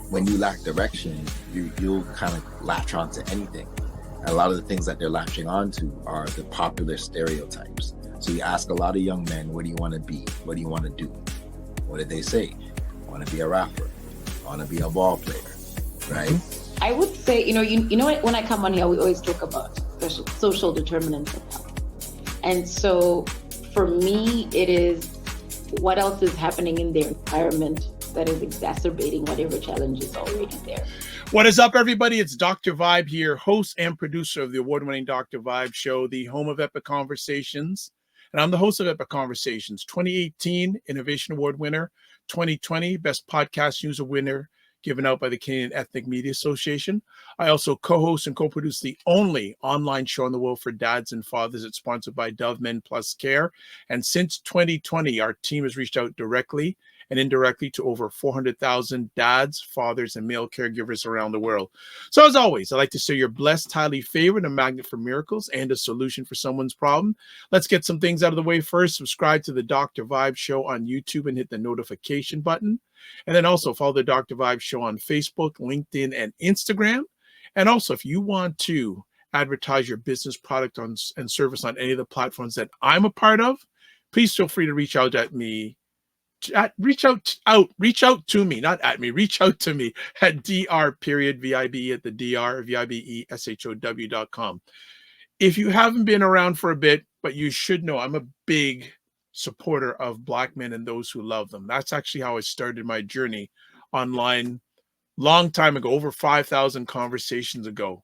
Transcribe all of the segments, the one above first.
when you lack direction, you'll kind of latch on to anything. And a lot of the things that they're latching onto are the popular stereotypes. So you ask a lot of young men, what do you want to be? What do you want to do? What did they say? I want to be a rapper. I want to be a ball player, right? I would say, you know what, when I come on here, we always talk about social determinants of health. And so for me, it is what else is happening in their environment that is exacerbating whatever challenge is already there. What is up, everybody? It's Dr. Vibe here, host and producer of the award-winning Dr. Vibe show, the home of Epic Conversations. And I'm the host of Epic Conversations, 2018 Innovation Award winner, 2020 Best Podcast News winner, given out by the Canadian Ethnic Media Association. I also co-host and co-produce the only online show in the world for dads and fathers. It's sponsored by Dove Men Plus Care. And since 2020, our team has reached out directly and indirectly to over 400,000 dads, fathers, and male caregivers around the world. So as always, I'd like to say you're blessed, highly favored, a magnet for miracles, and a solution for someone's problem. Let's get some things out of the way first. Subscribe to the Dr. Vibe Show on YouTube and hit the notification button. And then also follow the Dr. Vibe Show on Facebook, LinkedIn, and Instagram. And also, if you want to advertise your business product and service on any of the platforms that I'm a part of, please feel free to reach out to me at dr.vibe at the dr.vibeshow.com. If you haven't been around for a bit, but you should know, I'm a big supporter of Black men and those who love them. That's actually how I started my journey online long time ago, over 5,000 conversations ago.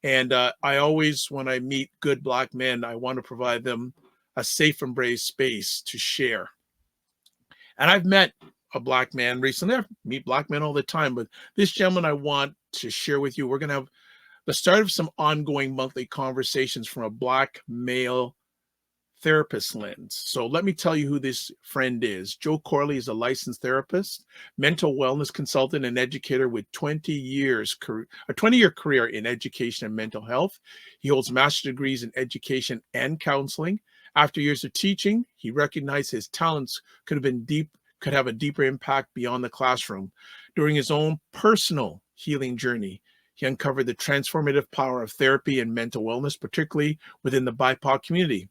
And I always, when I meet good Black men, I want to provide them a safe and brave space to share. And I've met a Black man recently. I meet Black men all the time, but this gentleman I want to share with you. We're going to have the start of some ongoing monthly conversations from a Black male therapist lens. So let me tell you who this friend is. Joe Corley is a licensed therapist, mental wellness consultant, and educator with a 20-year career in education and mental health. He holds master's degrees in education and counseling. After years of teaching, he recognized his talents could have a deeper impact beyond the classroom. During his own personal healing journey, he uncovered the transformative power of therapy and mental wellness, particularly within the BIPOC community.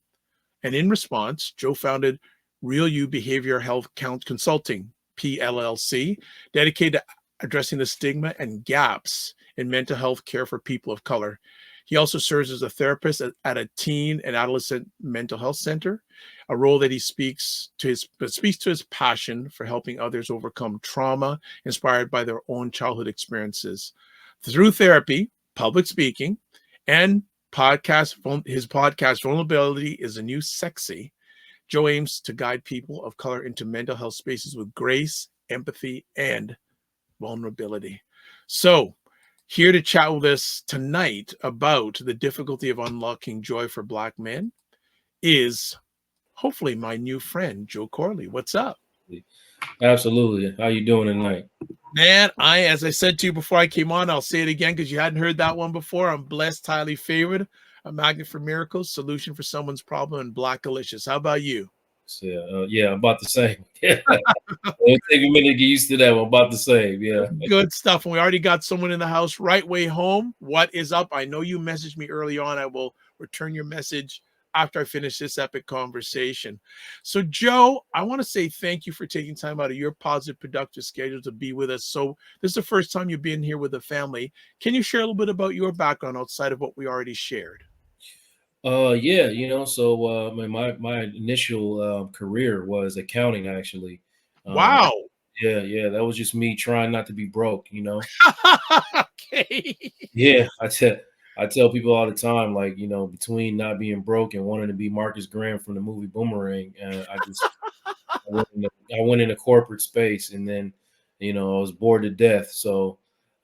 And in response, Joe founded Real You Behavioral Health Consulting, PLLC, dedicated to addressing the stigma and gaps in mental health care for people of color. He also serves as a therapist at a teen and adolescent mental health center, a role that he speaks to his passion for helping others overcome trauma inspired by their own childhood experiences. Through therapy, public speaking, and his podcast, Vulnerability is a New Sexy, Joe aims to guide people of color into mental health spaces with grace, empathy, and vulnerability. So, here to chat with us tonight about the difficulty of unlocking joy for Black men is hopefully my new friend, Joe Corley. What's up? Absolutely. How you doing tonight? Man, as I said to you before I came on, I'll say it again because you hadn't heard that one before. I'm blessed, highly favored, a magnet for miracles, solution for someone's problem, and Black delicious. How about you? Yeah, about the same. Yeah. It'll take a minute to get used to that one. About the same. Yeah. Good stuff. And we already got someone in the house. Right way home. What is up? I know you messaged me early on. I will return your message after I finish this epic conversation. So, Joe, I want to say thank you for taking time out of your positive, productive schedule to be with us. So this is the first time you've been here with the family. Can you share a little bit about your background outside of what we already shared? Yeah, so my initial career was accounting, actually. Wow. Yeah, that was just me trying not to be broke, Okay. Yeah, I tell people all the time, like, between not being broke and wanting to be Marcus Graham from the movie Boomerang, I went in a corporate space, and then, I was bored to death. So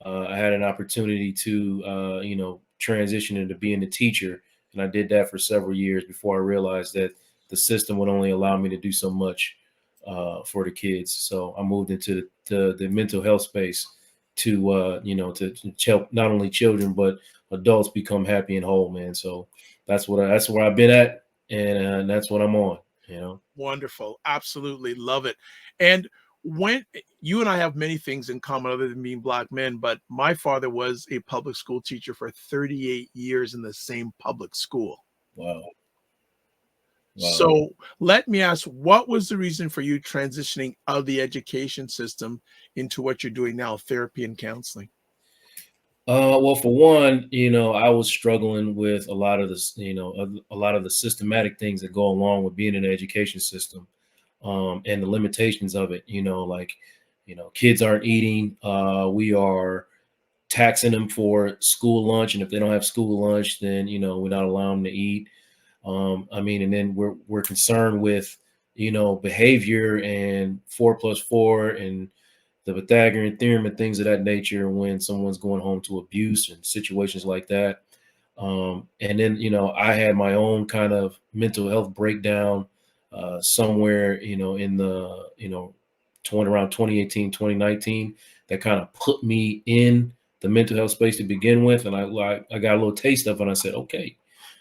I had an opportunity to, transition into being a teacher. And I did that for several years before I realized that the system would only allow me to do so much for the kids. So I moved into the mental health space to help not only children, but adults become happy and whole, man. So that's where I've been at, and that's what I'm on. Wonderful. Absolutely love it. And when you and I have many things in common other than being black men, but my father was a public school teacher for 38 years in the same public school. Wow. Wow. So let me ask, what was the reason for you transitioning out of the education system into what you're doing now, therapy and counseling? Well, for one, I was struggling with a lot of this, a lot of the systematic things that go along with being in the education system, and the limitations of it. Like, kids aren't eating. We are taxing them for school lunch, and if they don't have school lunch, then we're not allowing them to eat. And then we're concerned with behavior and 4+4 and the Pythagorean theorem and things of that nature when someone's going home to abuse and situations like that. And then I had my own kind of mental health breakdown somewhere in the around 2018 2019 that kind of put me in the mental health space to begin with, and I got a little taste of it, and I said, okay,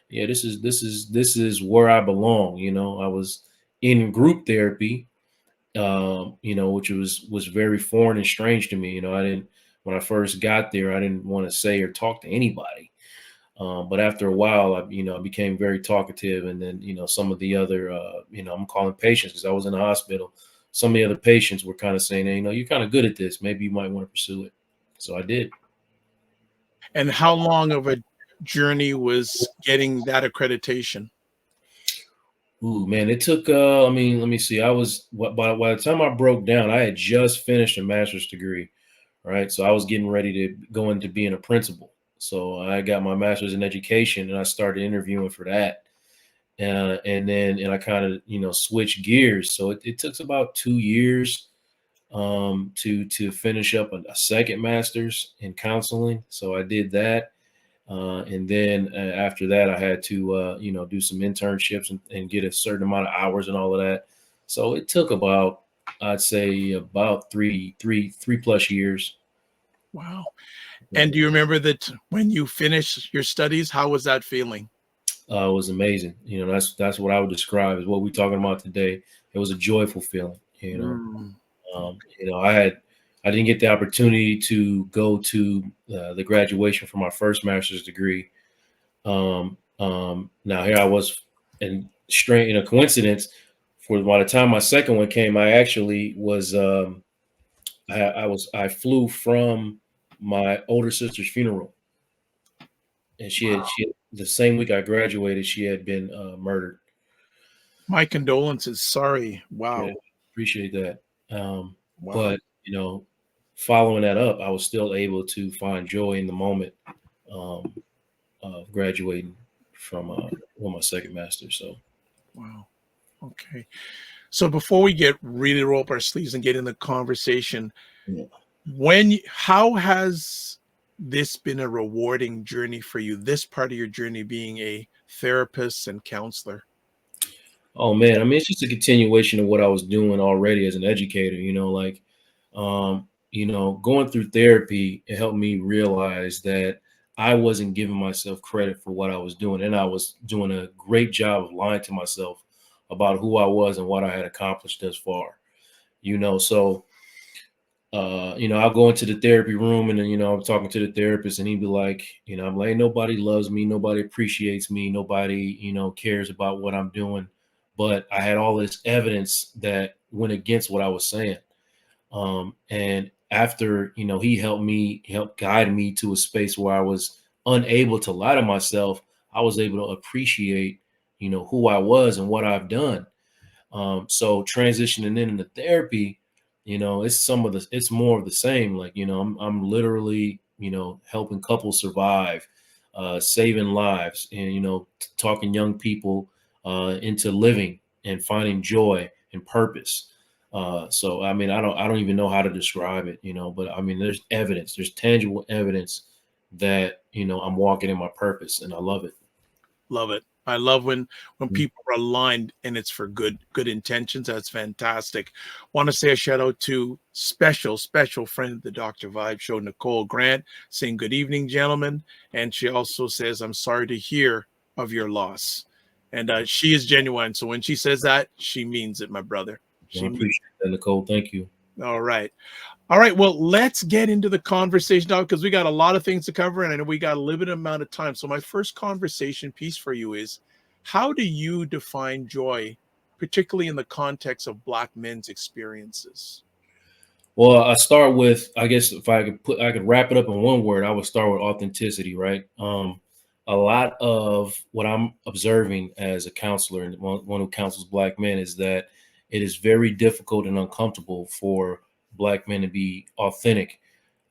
yeah, this is where I belong. I was in group therapy, which was very foreign and strange to me. When I first got there, I didn't want to say or talk to anybody. But after a while, I became very talkative, and then some of the other, I'm calling patients because I was in the hospital. Some of the other patients were kind of saying, hey, you're kind of good at this. Maybe you might want to pursue it. So I did. And how long of a journey was getting that accreditation? Ooh, man, it took, let me see. By the time I broke down, I had just finished a master's degree, right? So I was getting ready to go into being a principal. So I got my master's in education and I started interviewing for that. And I kind of, switched gears. So it took about 2 years to finish up a second master's in counseling. So I did that. And then after that, I had to, do some internships and get a certain amount of hours and all of that. So it took about, I'd say about three plus years. Wow. And do you remember that when you finished your studies, how was that feeling? It was amazing. That's what I would describe as what we're talking about today. It was a joyful feeling, Mm. I didn't get the opportunity to go to the graduation for my first master's degree. Now here I was, and straight in a coincidence, by the time my second one came, I actually was I flew from my older sister's funeral, and she had the same week I graduated, she had been murdered. My condolences. Sorry. Yeah, Wow. appreciate that. Wow. But following that up, I was still able to find joy in the moment of graduating from my second master. So. Wow. Okay. So before we get really roll up our sleeves and get in the conversation, Yeah. how has this been a rewarding journey for you? This part of your journey being a therapist and counselor? Oh man, it's just a continuation of what I was doing already as an educator, going through therapy, it helped me realize that I wasn't giving myself credit for what I was doing. And I was doing a great job of lying to myself about who I was and what I had accomplished thus far. So I'll go into the therapy room and then, I'm talking to the therapist and he'd be like, I'm like, nobody loves me, nobody appreciates me, nobody, cares about what I'm doing. But I had all this evidence that went against what I was saying. And after, he helped guide me to a space where I was unable to lie to myself. I was able to appreciate, who I was and what I've done. So transitioning into therapy, it's more of the same. Like, I'm literally, helping couples survive, saving lives and, talking young people into living and finding joy and purpose. So, I don't even know how to describe it, but there's tangible evidence that, I'm walking in my purpose and I love it. Love it. I love when Mm. people are aligned and it's for good intentions. That's fantastic. Want to say a shout out to special friend of the Dr. Vibe Show, Nicole Grant, saying good evening, gentlemen. And she also says, I'm sorry to hear of your loss. And she is genuine. So when she says that, she means it, my brother. Well, She I means appreciate that, Nicole. Thank you. All right. All right. Well, let's get into the conversation now because we got a lot of things to cover and I know we got a limited amount of time. So my first conversation piece for you is how do you define joy, particularly in the context of Black men's experiences? Well, I start with, I guess if I could wrap it up in one word, I would start with authenticity, right? A lot of what I'm observing as a counselor and one who counsels Black men is that it is very difficult and uncomfortable for Black men to be authentic,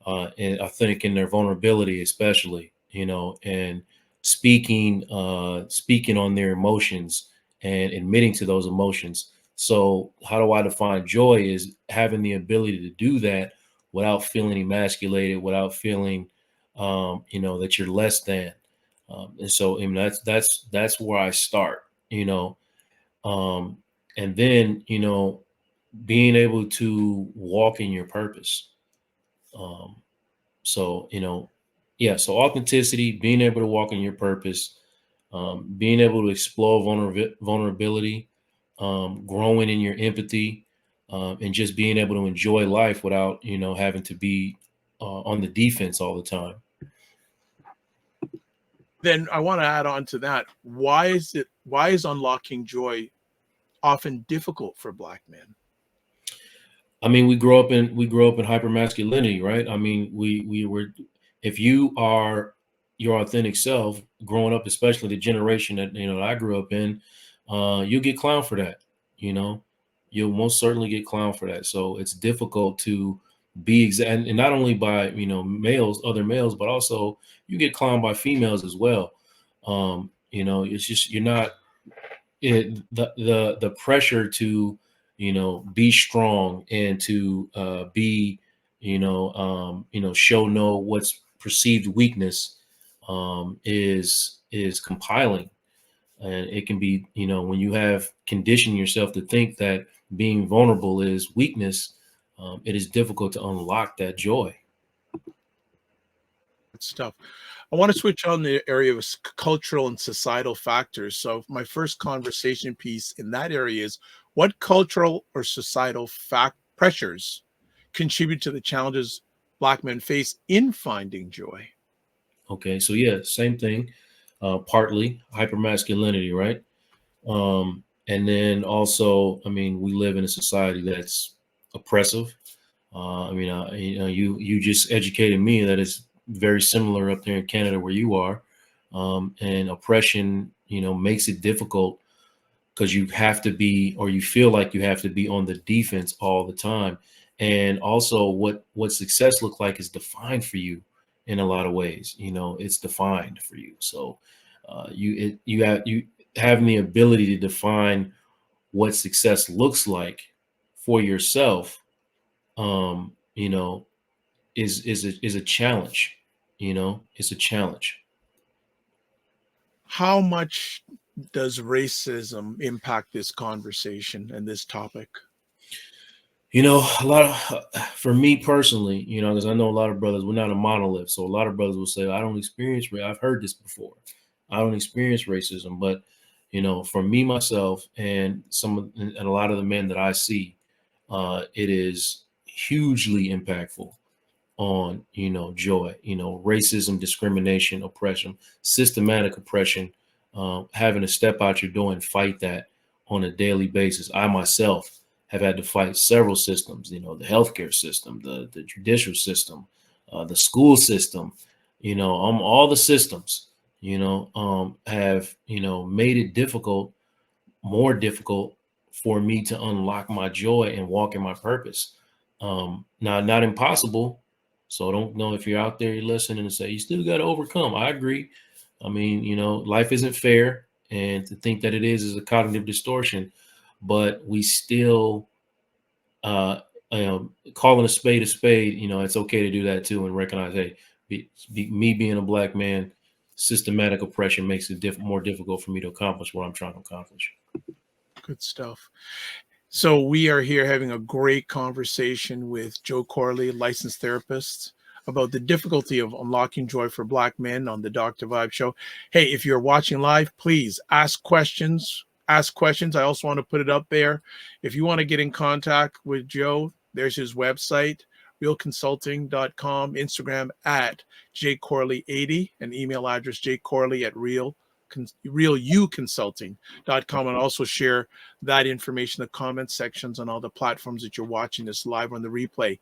and authentic in their vulnerability, especially, and speaking on their emotions and admitting to those emotions. So how do I define joy is having the ability to do that without feeling emasculated, without feeling, that you're less than. And so, I mean, that's where I start, um, and then, being able to walk in your purpose. Um, so, yeah, so authenticity, being able to walk in your purpose, being able to explore vulnerability, growing in your empathy, and just being able to enjoy life without, having to be on the defense all the time. Then I want to add on to that. Why is unlocking joy often difficult for Black men? I mean, we grow up in hypermasculinity, right? I mean, we were, if you are your authentic self growing up, especially the generation that that I grew up in, you'll get clowned for that. You know, you'll most certainly get clowned for that. So it's difficult to be and not only by males, other males, but also you get clowned by females as well. It's just you're not the pressure to be strong and to be show no what's perceived weakness is compiling, and it can be when you have conditioned yourself to think that being vulnerable is weakness, it is difficult to unlock that joy. Good stuff. I want to switch on the area of cultural and societal factors. So my first conversation piece in that area is what cultural or societal pressures contribute to the challenges Black men face in finding joy? Okay, so yeah, same thing. Partly hypermasculinity, right? And then also, I mean, we live in a society that's oppressive. I mean, you just educated me that it's very similar up there in Canada where you are, and oppression, makes it difficult because you have to be, or you feel like you have to be on the defense all the time. And also, what success look like is defined for you in a lot of ways. It's defined for you. So, you having the ability to define what success looks like for yourself, um, you know, is a challenge. It's a challenge. How much does racism impact this conversation and this topic? A lot of, for me personally, because I know a lot of brothers, we're not a monolith. So a lot of brothers will say, I don't experience, I've heard this before. I don't experience racism, but, for me, myself, and and a lot of the men that I see, it is hugely impactful on, joy, racism, discrimination, oppression, systematic oppression, having to step out your door and fight that on a daily basis. I myself have had to fight several systems, the healthcare system, the judicial system, the school system, all the systems, have, made it more difficult for me to unlock my joy and walk in my purpose. Now, not impossible. So I don't know if you're out there, you're listening and say, you still got to overcome. I agree. I mean, life isn't fair. And to think that it is a cognitive distortion, but we still, calling a spade, it's okay to do that too. And recognize, hey, me being a Black man, systematic oppression makes it more difficult for me to accomplish what I'm trying to accomplish. Good stuff. So we are here having a great conversation with Joe Corley, licensed therapist, about the difficulty of unlocking joy for Black men on the Dr. Vibe Show. Hey, if you're watching live, please ask questions. Ask questions. I also want to put it up there. If you want to get in contact with Joe, There's his website, realconsulting.com, Instagram at jcorley80, and email address jcorley at realuconsulting.com, and also share that information in the comment sections on all the platforms that you're watching this live on the replay.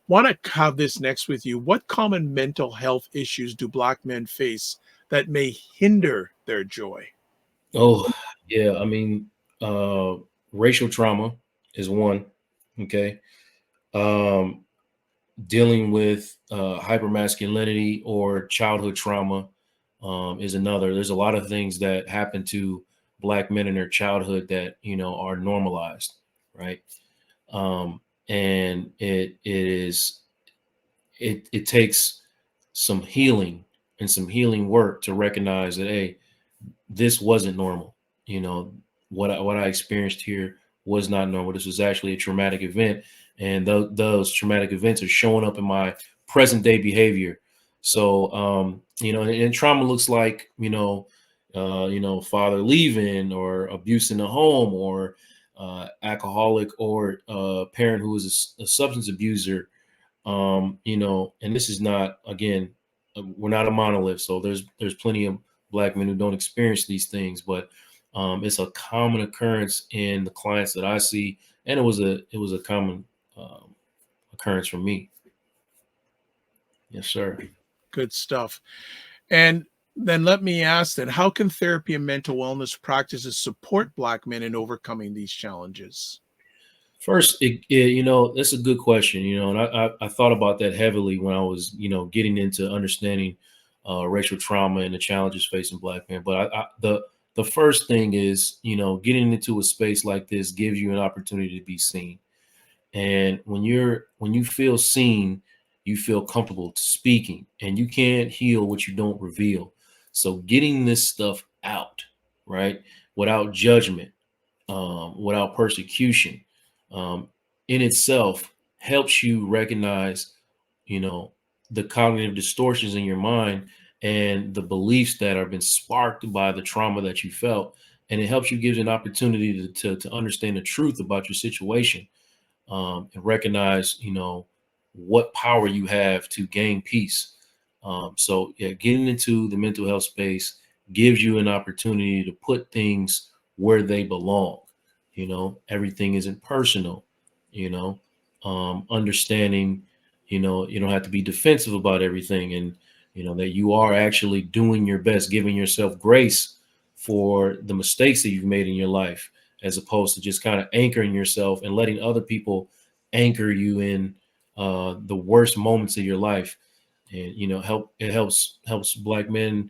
Want to have this next with you. What common mental health issues do Black men face that may hinder their joy? Oh, yeah. I mean, racial trauma is one. Okay. Dealing with hypermasculinity or childhood trauma is another. There's a lot of things that happen to Black men in their childhood that, you know, are normalized, right? And it takes some healing and some healing work to recognize that, hey, this wasn't normal. You know, what I experienced here was not normal. This was actually a traumatic event, and those traumatic events are showing up in my present day behavior. So, you know, and trauma looks like, father leaving, or abuse in the home, or alcoholic, or parent who is a substance abuser. And this is not, again, we're not a monolith. So there's plenty of Black men who don't experience these things, but it's a common occurrence in the clients that I see, and it was a common occurrence for me. Yes, sir. Good stuff. And then let me ask then, how can therapy and mental wellness practices support Black men in overcoming these challenges? First, that's a good question, and I thought about that heavily when I was, getting into understanding racial trauma and the challenges facing Black men. But the first thing is, getting into a space like this gives you an opportunity to be seen. And when you feel seen, you feel comfortable speaking, and you can't heal what you don't reveal. So getting this stuff out, right, without judgment, without persecution, in itself helps you recognize, the cognitive distortions in your mind and the beliefs that have been sparked by the trauma that you felt. And it helps you, give you an opportunity to understand the truth about your situation, and recognize, what power you have to gain peace. So yeah, getting into the mental health space gives you an opportunity to put things where they belong. Everything isn't personal, understanding, you don't have to be defensive about everything, and, that you are actually doing your best, giving yourself grace for the mistakes that you've made in your life, as opposed to just kind of anchoring yourself and letting other people anchor you in the worst moments of your life. And, it helps Black men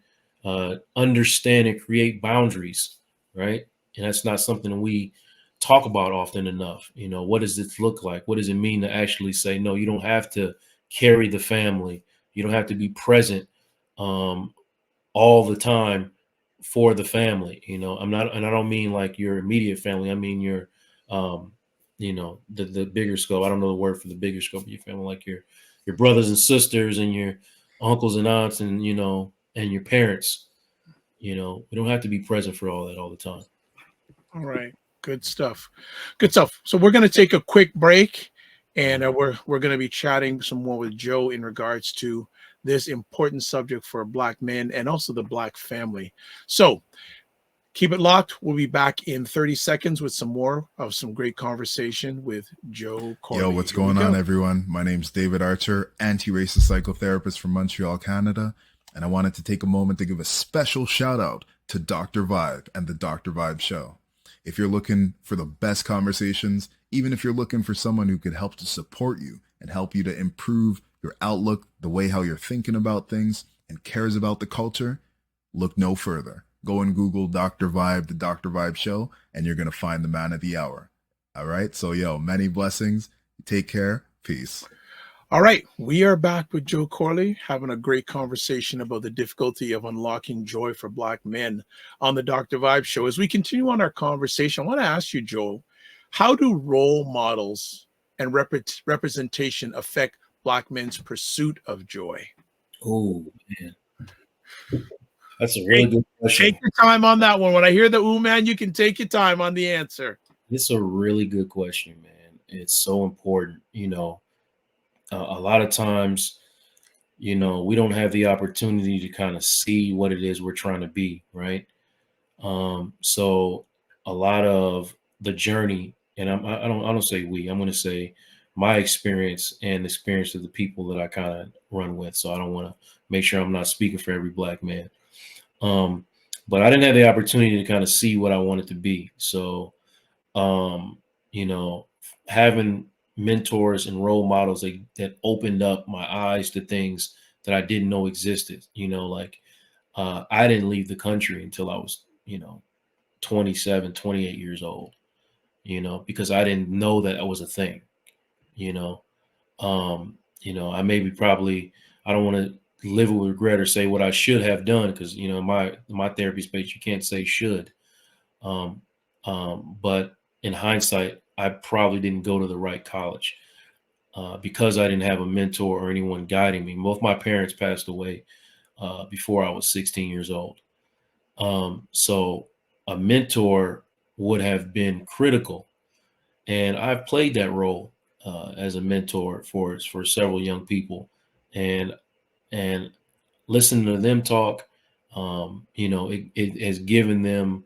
understand and create boundaries, right? And that's not something we talk about often enough. What does this look like? What does it mean to actually say, no, you don't have to carry the family. You don't have to be present all the time for the family. I'm not, and I don't mean like your immediate family. I mean your, the bigger scope. I don't know the word for the bigger scope of your family, like your brothers and sisters and your uncles and aunts, and, and your parents. We don't have to be present for all that all the time. All right. Good stuff. Good stuff. So we're going to take a quick break, and we're going to be chatting some more with Joe in regards to this important subject for Black men and also the Black family. So keep it locked. We'll be back in 30 seconds with some more of some great conversation with Joe Corley. Yo, what's going on, everyone? My name's David Archer, anti-racist psychotherapist from Montreal, Canada. And I wanted to take a moment to give a special shout out to Dr. Vibe and the Dr. Vibe Show. If you're looking for the best conversations, even if you're looking for someone who could help to support you and help you to improve your outlook, the way how you're thinking about things, and cares about the culture, look no further. Go and Google Dr. Vibe, the Dr. Vibe Show, and you're going to find the man of the hour. All right. So, many blessings. Take care. Peace. All right. We are back with Joe Corley, having a great conversation about the difficulty of unlocking joy for Black men on the Dr. Vibe Show. As we continue on our conversation, I want to ask you, Joe, how do role models and representation affect Black men's pursuit of joy? Oh, man. That's a really good question. Take your time on that one. When I hear the "ooh, man," you can take your time on the answer. It's a really good question, man. It's so important. A lot of times, we don't have the opportunity to kind of see what it is we're trying to be, right? So a lot of the journey, and I don't say we, I'm going to say my experience and the experience of the people that I kind of run with. So I don't want to make sure I'm not speaking for every black man. But I didn't have the opportunity to kind of see what I wanted to be. So, um, having mentors and role models that opened up my eyes to things that I didn't know existed, like I didn't leave the country until I was, 27, 28 years old, because I didn't know that it was a thing, you know. I maybe probably I don't want to live with regret or say what I should have done because my therapy space you can't say should. Um, but in hindsight, I probably didn't go to the right college because I didn't have a mentor or anyone guiding me. Both my parents passed away before I was 16 years old. So a mentor would have been critical, and I've played that role as a mentor for several young people, and and listening to them talk, it has given them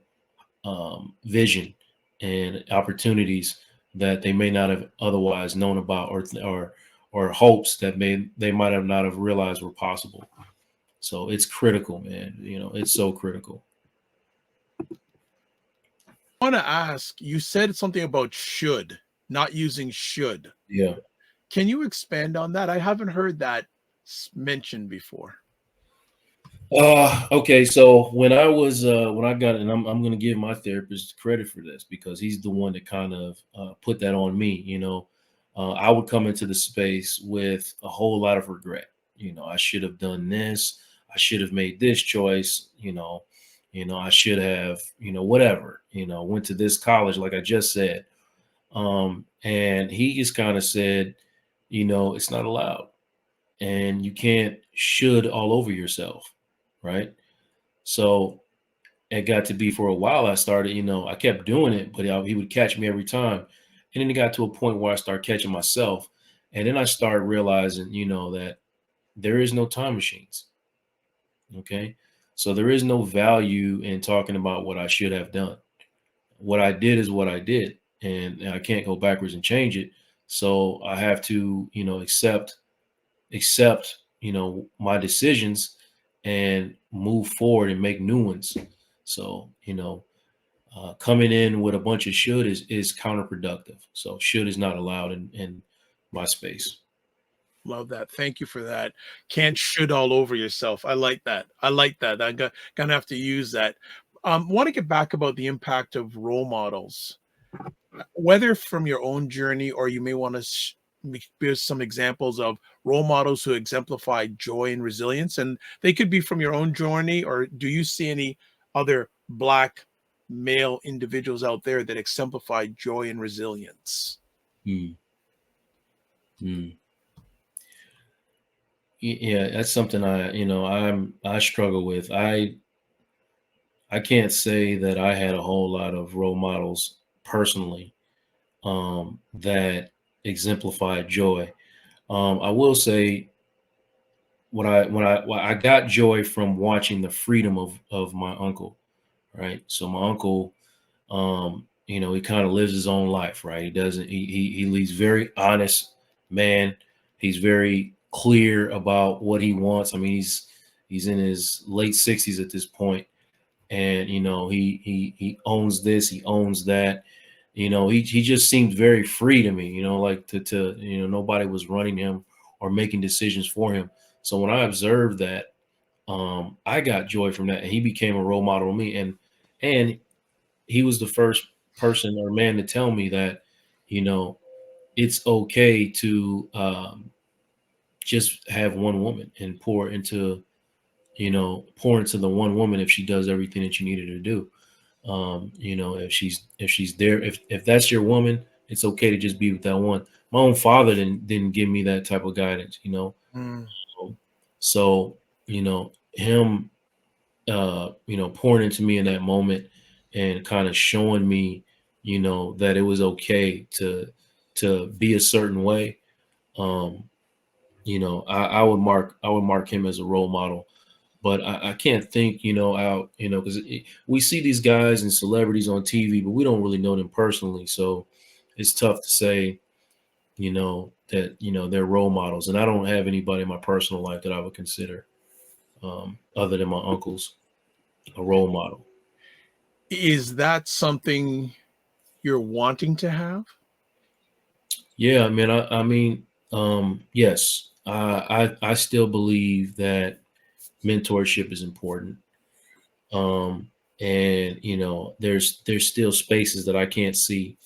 vision and opportunities that they may not have otherwise known about, or hopes that they might have not have realized were possible. So it's critical, man. It's so critical. I want to ask, you said something about should, not using should. Yeah. Can you expand on that? I haven't heard that mentioned before. Okay. So when I got it, and I'm going to give my therapist credit for this because he's the one that kind of put that on me. I would come into the space with a whole lot of regret. I should have done this. I should have made this choice. I should have, whatever. Went to this college, like I just said. And he just kind of said, it's not allowed, and you can't should all over yourself, right? So it got to be for a while. I started, I kept doing it, but he would catch me every time. And then it got to a point where I started catching myself. And then I started realizing, that there is no time machines. Okay. So there is no value in talking about what I should have done. What I did is what I did, and I can't go backwards and change it. So I have to, accept, my decisions and move forward and make new ones. So, coming in with a bunch of should is counterproductive. So should is not allowed in my space. Love that. Thank you for that. Can't should all over yourself. I like that. I like that. Gonna have to use that. Want to get back about the impact of role models, whether from your own journey or you may want to give some examples of role models who exemplify joy and resilience, and they could be from your own journey. Or do you see any other black male individuals out there that exemplify joy and resilience? Hmm. Hmm. Yeah, that's something I struggle with. I can't say that I had a whole lot of role models personally that exemplified joy. I will say what I got joy from watching the freedom of my uncle, right? So my uncle, he kind of lives his own life, right? He doesn't he leads very honest man. He's very clear about what he wants. I mean, he's in his late 60s at this point, and he owns this, he owns that. He just seemed very free to me. Like to nobody was running him or making decisions for him. So when I observed that, I got joy from that, and he became a role model to me. And he was the first person or man to tell me that, it's okay to just have one woman and pour into the one woman if she does everything that you needed her to do. If she's there, if that's your woman, it's okay to just be with that one. My own father didn't give me that type of guidance. Mm. So, him, pouring into me in that moment and kind of showing me, that it was okay to be a certain way, you know, I would mark him as a role model. But I can't think, you know, out, you know, because we see these guys and celebrities on TV, but we don't really know them personally. So it's tough to say, you know, that, you know, they're role models. And I don't have anybody in my personal life that I would consider, other than my uncles, a role model. Is that something you're wanting to have? Yeah, I mean, yes, I still believe that mentorship is important. Um, and you know, there's still spaces that I can't see,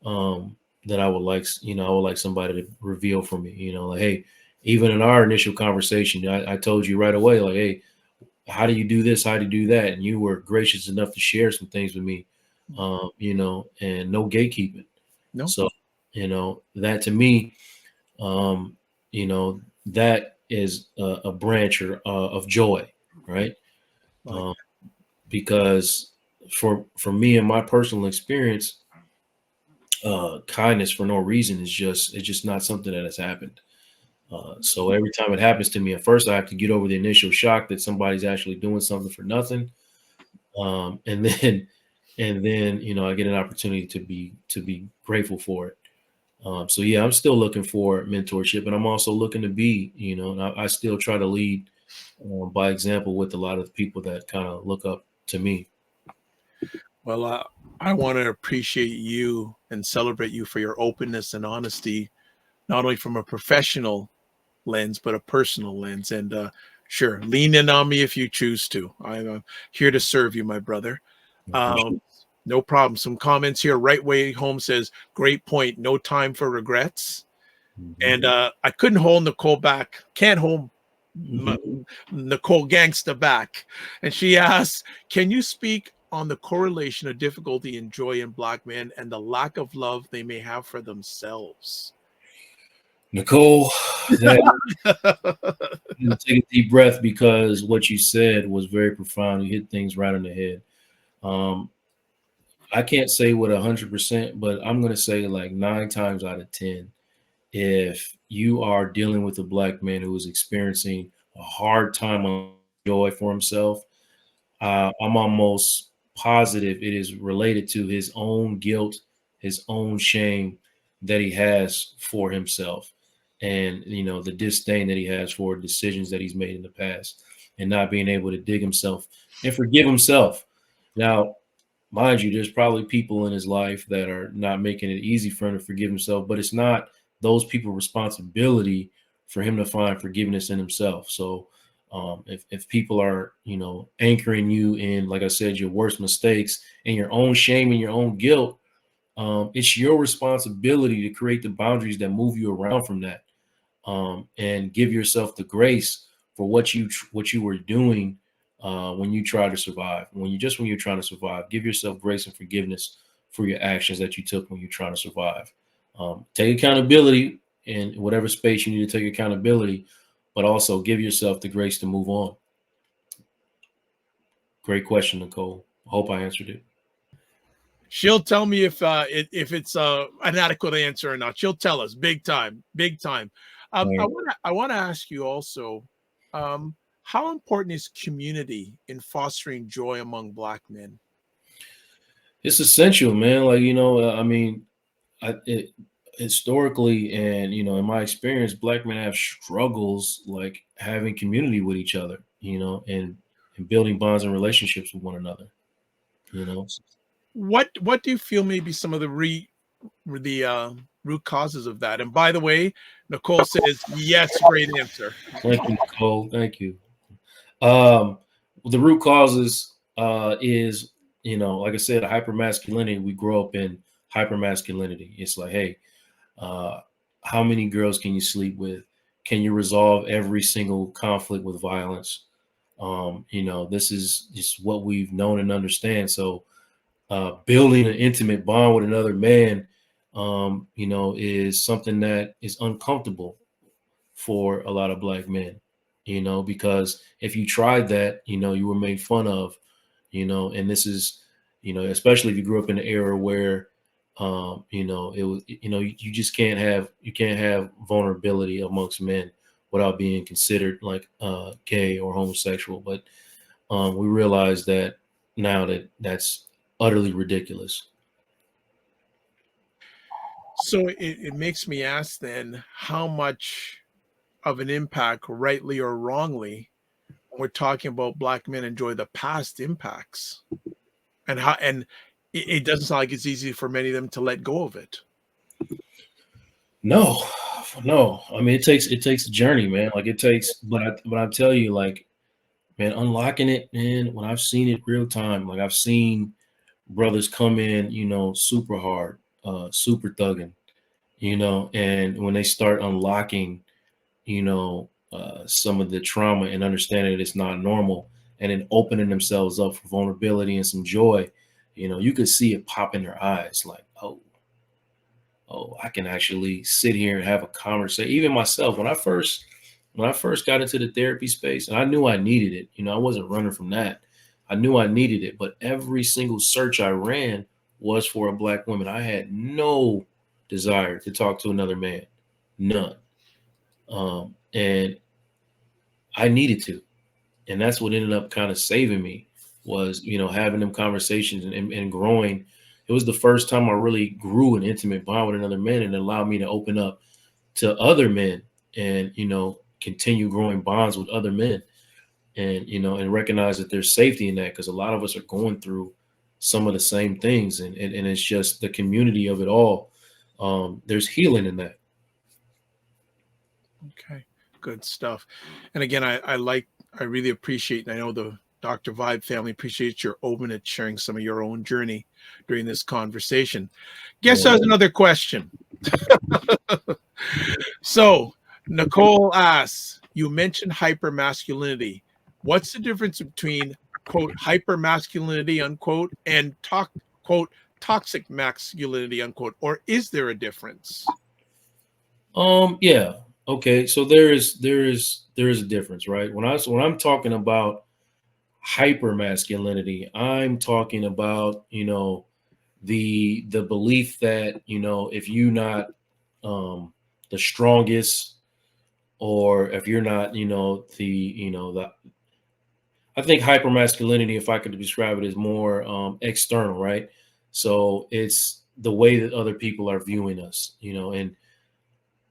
that I would like, you know, I would like somebody to reveal for me. You know, like, hey, even in our initial conversation, I told you right away, like, hey, how do you do this? How do you do that? And you were gracious enough to share some things with me, you know, and no gatekeeping. No. So, you know, that to me, um, you know, that is a branch of joy, right? Like, Um, because for me and my personal experience, kindness for no reason is just it's just not something that has happened. So every time it happens to me, at first I have to get over the initial shock that somebody's actually doing something for nothing, and then you know, I get an opportunity to be grateful for it. So yeah, I'm still looking for mentorship, and I'm also looking to be, you know, and I still try to lead, by example with a lot of the people that kind of look up to me. well, I want to appreciate you and celebrate you for your openness and honesty, not only from a professional lens, but a personal lens. And sure, lean in on me if you choose to. I'm here to serve you, my brother. Um, no problem. Some comments here. Right Way Home says, great point. No time for regrets. Mhm. And I couldn't hold Nicole back. Can't hold Nicole Gangsta back. And she asks, can you speak on the correlation of difficulty and joy in Black men and the lack of love they may have for themselves? Nicole, that take a deep breath, because what you said was very profound. You hit things right on the head. Um, I can't say with 100%, but I'm going to say like 9 times out of 10, if you are dealing with a Black man who is experiencing a hard time on joy for himself, I'm almost positive it is related to his own guilt, his own shame that he has for himself, and you know, the disdain that he has for decisions that he's made in the past, and not being able to dig himself and forgive himself. Now, mind you, there's probably people in his life that are not making it easy for him to forgive himself, but it's not those people's responsibility for him to find forgiveness in himself. So if people are, you know, anchoring you in, like I said, your worst mistakes and your own shame and your own guilt, it's your responsibility to create the boundaries that move you around from that, and give yourself the grace for what you were doing, when you try to survive. When you're trying to survive, give yourself grace and forgiveness for your actions that you took when you're trying to survive. Take accountability in whatever space you need to take accountability, but also give yourself the grace to move on. Great question, Nicole. I hope I answered it. She'll tell me if it's an adequate answer or not. She'll tell us big time, big time. Right. I want to ask you also, how important is community in fostering joy among Black men? It's essential, man. Like, you know, I mean, historically, and you know, in my experience, Black men have struggles like having community with each other, you know, and building bonds and relationships with one another, you know. What do you feel may be some of the root causes of that? And by the way, Nicole says yes, great answer. Thank you, Nicole. Thank you. Um, the root causes, is, you know, like I said, hypermasculinity. We grow up in hypermasculinity. It's like, hey, uh, how many girls can you sleep with? Can you resolve every single conflict with violence? You know, this is just what we've known and understand. So, building an intimate bond with another man, you know, is something that is uncomfortable for a lot of Black men, you know, because if you tried that, you know, you were made fun of, you know, and this is, you know, especially if you grew up in an era where, You know, it was, you know, you just can't have vulnerability amongst men without being considered like gay or homosexual. But we realize that now that that's utterly ridiculous. So it makes me ask then how much of an impact, rightly or wrongly, when we're talking about black men enjoy the past impacts, and how, and it doesn't sound like it's easy for many of them to let go of it. No, no. I mean, it takes a journey, man. Like it takes, but I tell you, like, man, unlocking it, man. When I've seen it real time, like I've seen brothers come in, you know, super hard, super thugging, you know, and when they start unlocking, you know, some of the trauma and understanding that it's not normal, and then opening themselves up for vulnerability and some joy, you know, you could see it pop in their eyes, like, oh, I can actually sit here and have a conversation. Even myself, when I first got into the therapy space, and I knew I needed it, you know, I wasn't running from that. I knew I needed it, but every single search I ran was for a black woman. I had no desire to talk to another man, none. And I needed to, and that's what ended up kind of saving me was, you know, having them conversations and growing. It was the first time I really grew an intimate bond with another man, and it allowed me to open up to other men and, you know, continue growing bonds with other men, and, you know, and recognize that there's safety in that, because a lot of us are going through some of the same things, and it's just the community of it all. There's healing in that. Okay, good stuff. And again, I really appreciate, and I know the Dr. Vibe family appreciates your openness, sharing some of your own journey during this conversation. Guess Yeah. has another question. So Nicole asks, you mentioned hypermasculinity. What's the difference between quote hypermasculinity unquote and quote toxic masculinity unquote, or is there a difference? Yeah. Okay. So there is a difference, right? When I'm talking about hyper masculinity, I'm talking about, you know, the belief that, you know, if you're not the strongest, or if you're not, you know, the I think hyper masculinity, if I could describe it, is more external, right? So it's the way that other people are viewing us, you know, and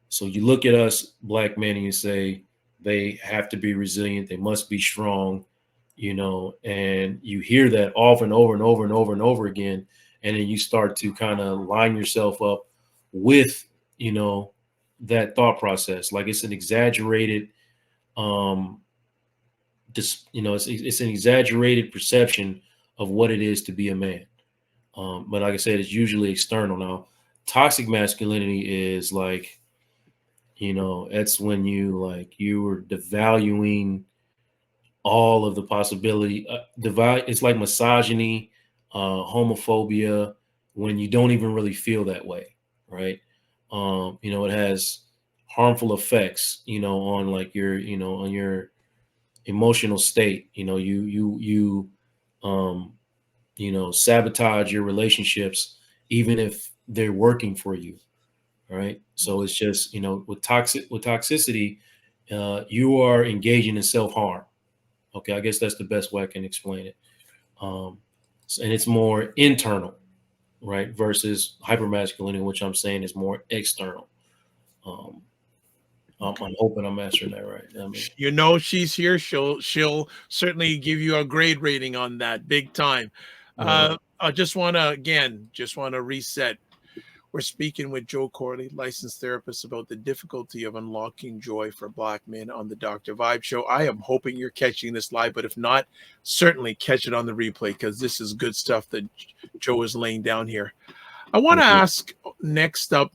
so you look at us black men and you say they have to be resilient, they must be strong, you know, and you hear that often over and over and over and over again. And then you start to kind of line yourself up with, you know, that thought process. Like it's an exaggerated, um, you know, it's an exaggerated perception of what it is to be a man. But like I said, it's usually external. Now, toxic masculinity is like, you know, that's when you are devaluing all of the possibility. It's like misogyny, homophobia, when you don't even really feel that way, right? You know, it has harmful effects, you know, on like your, you know, on your emotional state. You know, um, you know, sabotage your relationships, even if they're working for you. Right. So it's just, you know, with toxicity, you are engaging in self-harm. Okay. I guess that's the best way I can explain it. Um, and it's more internal, right? Versus hypermasculinity, which I'm saying is more external. Um, I'm hoping I'm answering that right. I mean, You know she's here. She'll certainly give you a grade rating on that, big time. yeah. I just want to reset. We're speaking with Joe Corley, licensed therapist, about the difficulty of unlocking joy for Black men on the Dr. Vibe Show. I am hoping you're catching this live, but if not, certainly catch it on the replay, because this is good stuff that Joe is laying down here. I want to Mhm. ask next up,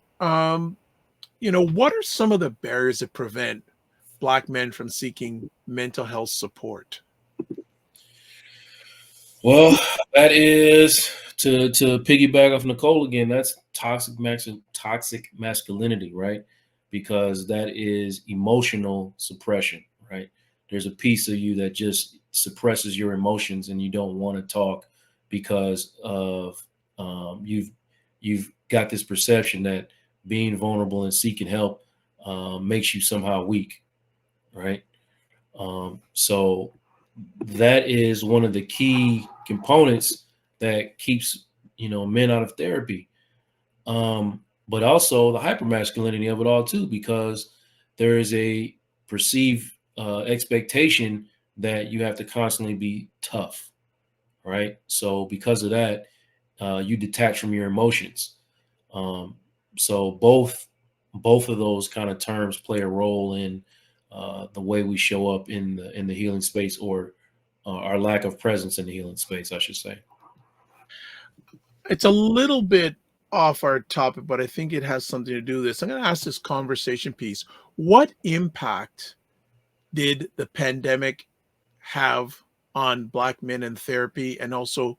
you know, what are some of the barriers that prevent Black men from seeking mental health support? Well, that is to piggyback off Nicole again. That's toxic masculinity, right? Because that is emotional suppression, right? There's a piece of you that just suppresses your emotions, and you don't want to talk because of you've you've got this perception that being vulnerable and seeking help makes you somehow weak, right? So that is one of the key components that keeps, men out of therapy. But also the hypermasculinity of it all too, because there is a perceived expectation that you have to constantly be tough, right? So because of that, you detach from your emotions. So both of those kind of terms play a role in the way we show up in the healing space, or our lack of presence in the healing space, I should say. It's a little bit off our topic, but I think it has something to do with this. I'm going to ask this conversation piece. What impact did the pandemic have on Black men in therapy, and also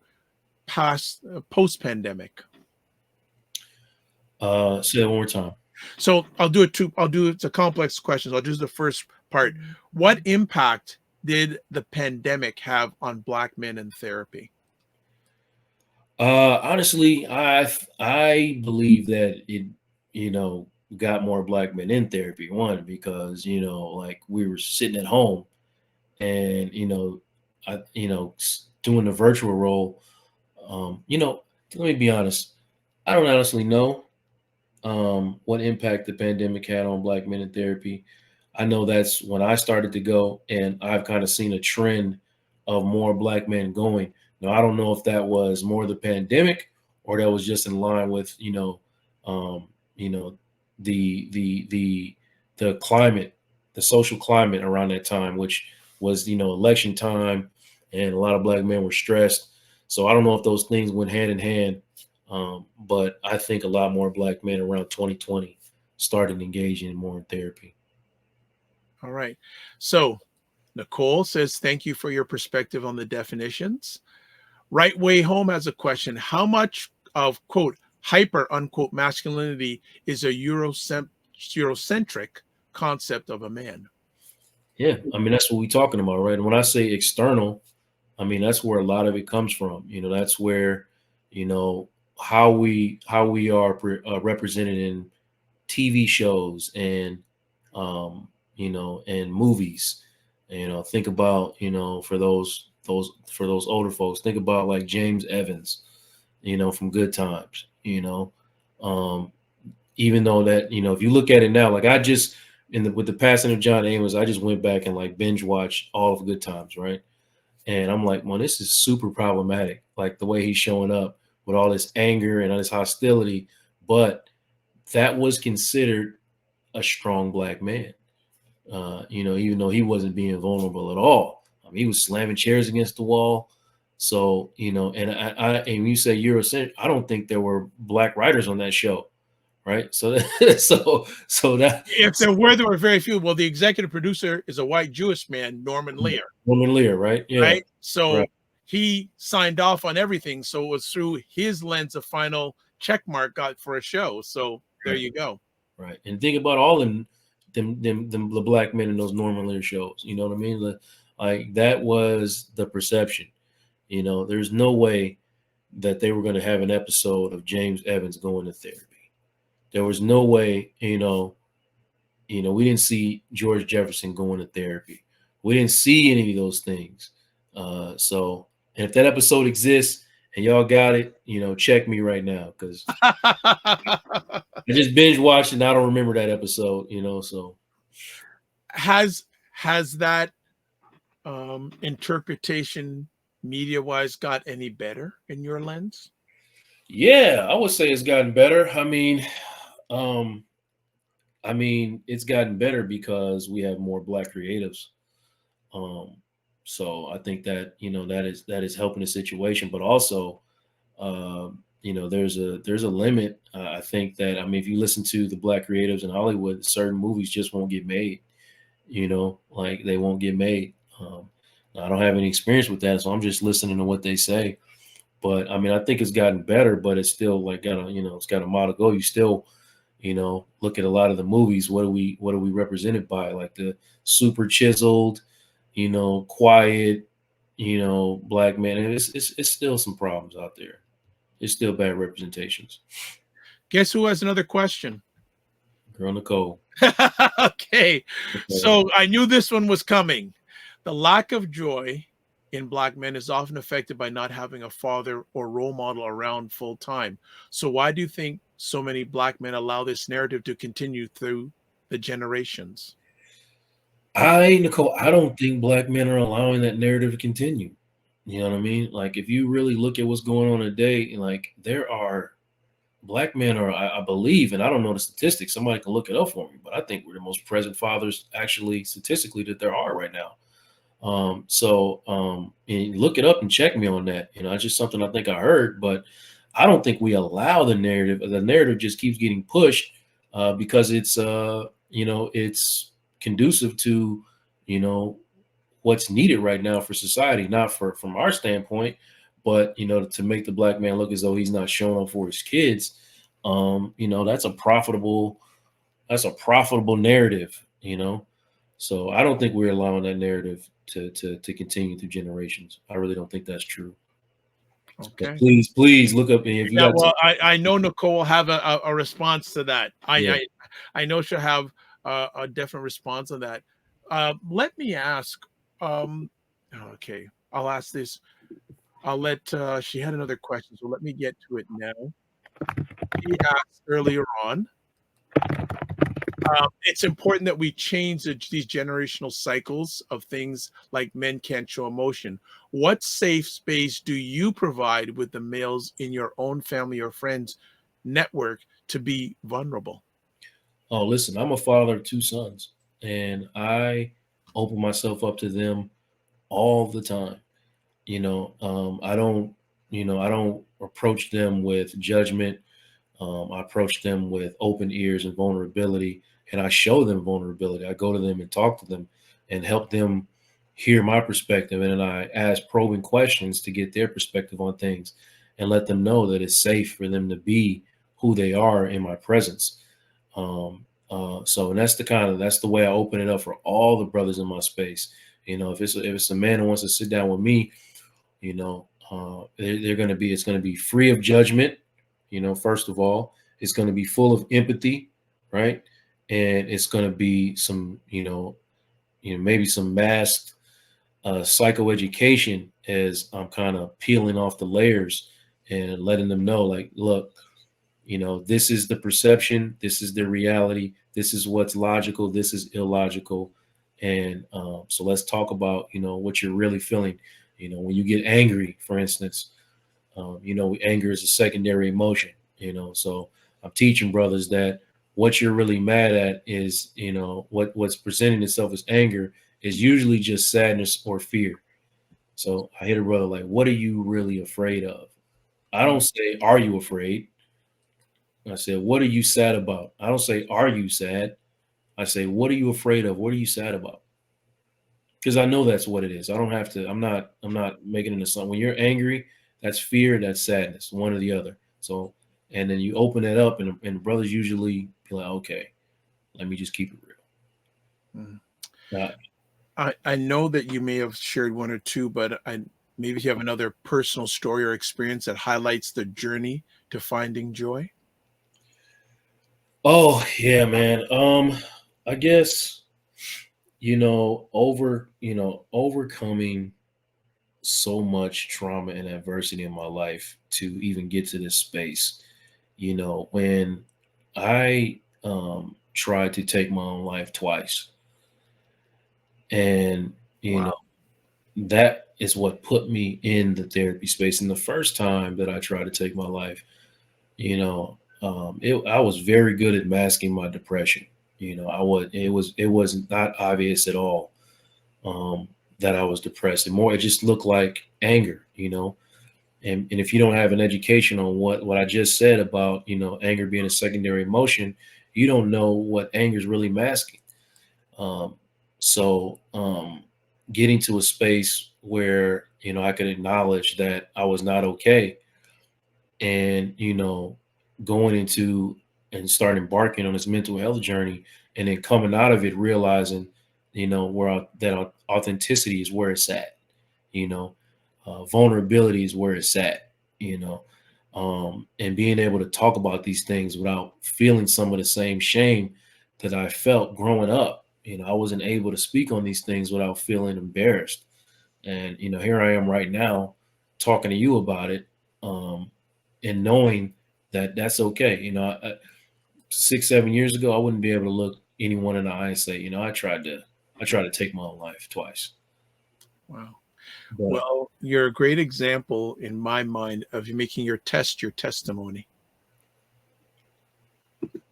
post-pandemic? Say that one more time. So it's a complex question. So I'll do the first part. What impact did the pandemic have on Black men in therapy? Honestly, I believe that it, got more Black men in therapy. One, because like we were sitting at home, and doing the virtual role. Let me be honest. I don't honestly know what impact the pandemic had on Black men in therapy. I know that's when I started to go, and I've kind of seen a trend of more Black men going. Now, I don't know if that was more the pandemic, or that was just in line with um, you know, the climate, the social climate around that time, which was election time, and a lot of Black men were stressed. So I don't know if those things went hand in hand, but I think a lot more Black men around 2020 started engaging more in therapy. All right. So Nicole says, thank you for your perspective on the definitions. Right Way Home has a question. How much of, quote, hyper, unquote, masculinity is a Eurocentric concept of a man? Yeah, I mean, that's what we're talking about, right? And when I say external, I mean, that's where a lot of it comes from. That's where, how we are represented in TV shows, and and movies. Think about, for those older folks, think about like James Evans, from Good Times. Um, Even though that, if you look at it now, like I just with the passing of John Amos, I just went back and like binge watched all of Good Times, right? And I'm like, well, this is super problematic. Like the way he's showing up with all this anger and all this hostility, but that was considered a strong Black man. Even though he wasn't being vulnerable at all. I mean, he was slamming chairs against the wall. So, and and when you say Eurocentric, I don't think there were Black writers on that show, right? So, so that If there were very few. Well, the executive producer is a white Jewish man, Norman Lear. Norman Lear, right? Yeah. Right. So right. he signed off on everything. So it was through his lens a final check mark got for a show. So there you go. Right. And think about all them the Black men in those Norman Lear shows. You know what I mean? Like that was the perception. There's no way that they were going to have an episode of James Evans going to therapy. There was no way, we didn't see George Jefferson going to therapy. We didn't see any of those things. So, and if that episode exists and y'all got it, check me right now, because I just binge watched and I don't remember that episode, so. Has that interpretation media-wise got any better in your lens? Yeah, I would say it's gotten better. I mean, it's gotten better because we have more Black creatives. So I think that that is helping the situation, but also, there's a limit. I think that if you listen to the Black creatives in Hollywood, certain movies just won't get made. Like they won't get made. I don't have any experience with that, so I'm just listening to what they say. But I think it's gotten better, but it's still like it's got a mile to go. You still, look at a lot of the movies. What are we represented by? Like the super chiseled, quiet, Black man. And it's still some problems out there. it's still bad representations. Guess who has another question? Girl Nicole. Okay. So I knew this one was coming. The lack of joy in Black men is often affected by not having a father or role model around full time. So why do you think so many Black men allow this narrative to continue through the generations? Nicole, I don't think Black men are allowing that narrative to continue. You know what I mean? Like, if you really look at what's going on today, like, there are Black men are, I believe, and I don't know the statistics. Somebody can look it up for me, but I think we're the most present fathers, actually, statistically, that there are right now. And look it up and check me on that. You know, it's just something I think I heard, but I don't think we allow the narrative. The narrative just keeps getting pushed because it's, it's conducive to, what's needed right now for society, not from our standpoint, but, to make the Black man look as though he's not showing up for his kids. That's a profitable narrative, So I don't think we're allowing that narrative to continue through generations. I really don't think that's true. Okay. But please look up. If you Yeah, well, I know Nicole will have a response to that. I know she'll have a definite response on that. Let me ask. Okay, I'll ask this. I'll let. She had another question, so let me get to it now. She asked earlier on. It's important that we change these generational cycles of things like men can't show emotion. What safe space do you provide with the males in your own family or friends network to be vulnerable? Oh, listen, I'm a father of 2 sons, and I open myself up to them all the time. I don't approach them with judgment. I approach them with open ears and vulnerability, and I show them vulnerability. I go to them and talk to them and help them hear my perspective. And then I ask probing questions to get their perspective on things and let them know that it's safe for them to be who they are in my presence. And that's the way I open it up for all the brothers in my space. If it's a man who wants to sit down with me, it's going to be free of judgment. First of all, it's going to be full of empathy, right? And it's going to be some, maybe some masked psychoeducation as I'm kind of peeling off the layers and letting them know, like, look, this is the perception, this is the reality, this is what's logical, this is illogical. And so let's talk about, what you're really feeling. When you get angry, for instance, anger is a secondary emotion, so I'm teaching brothers that what you're really mad at is, what's presenting itself as anger is usually just sadness or fear. So I hit a brother like, what are you really afraid of? I don't say, are you afraid? I said, what are you sad about? I don't say, are you sad? I say, what are you afraid of? What are you sad about? Because I know that's what it is. I don't have to, I'm not making it a song. When you're angry, that's fear, that's sadness, one or the other. So, and then you open it up and the brothers usually be like, okay, let me just keep it real. I know that you may have shared one or two, but maybe you have another personal story or experience that highlights the journey to finding joy. Oh yeah, man. I guess, overcoming so much trauma and adversity in my life to even get to this space. When I tried to take my own life twice, and that is what put me in the therapy space. And the first time that I tried to take my life, I was very good at masking my depression. It was not obvious at all that I was depressed. It just looked like anger, and if you don't have an education on what I just said about, anger being a secondary emotion, you don't know what anger is really masking. Getting to a space where, I could acknowledge that I was not okay, and, going into and start embarking on this mental health journey, and then coming out of it, realizing, that authenticity is where it's at, vulnerability is where it's at, and being able to talk about these things without feeling some of the same shame that I felt growing up. I wasn't able to speak on these things without feeling embarrassed. And, here I am right now talking to you about it, and knowing that that's okay. 6, 7 years ago, I wouldn't be able to look anyone in the eye and say, I tried to take my own life twice. Wow. But Well, you're a great example in my mind of you making your test your testimony.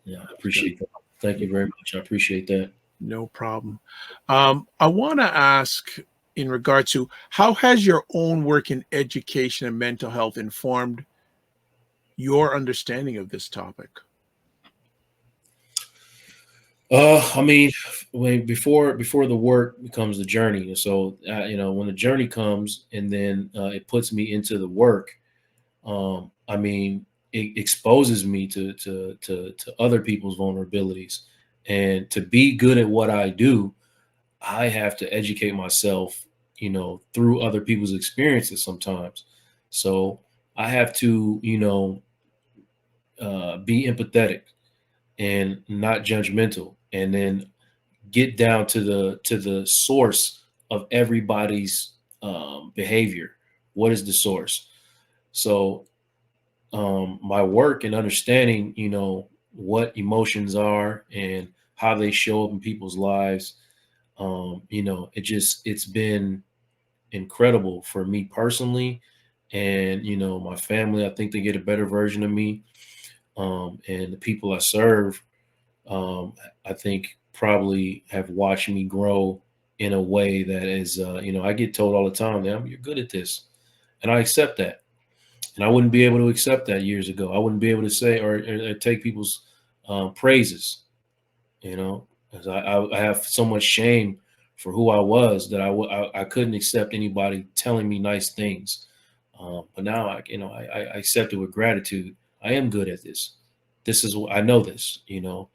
yeah, I appreciate that. Thank you very much. I appreciate that. No problem. I want to ask in regard to how has your own work in education and mental health informed your understanding of this topic? I mean, before the work becomes the journey, and so when the journey comes, and then it puts me into the work. I mean, it exposes me to other people's vulnerabilities, and to be good at what I do, I have to educate myself, through other people's experiences sometimes. So I have to, be empathetic and not judgmental, and then get down to the source of everybody's behavior. What is the source? So my work and understanding, what emotions are and how they show up in people's lives, it's been incredible for me personally, and my family. I think they get a better version of me, and the people I serve, I think probably have watched me grow in a way that is, I get told all the time that you're good at this, and I accept that. And I wouldn't be able to accept that years ago. I wouldn't be able to say or take people's praises, 'cause I have so much shame for who I was that I couldn't accept anybody telling me nice things. But now I accept it with gratitude. I am good at this. This is what I know this, and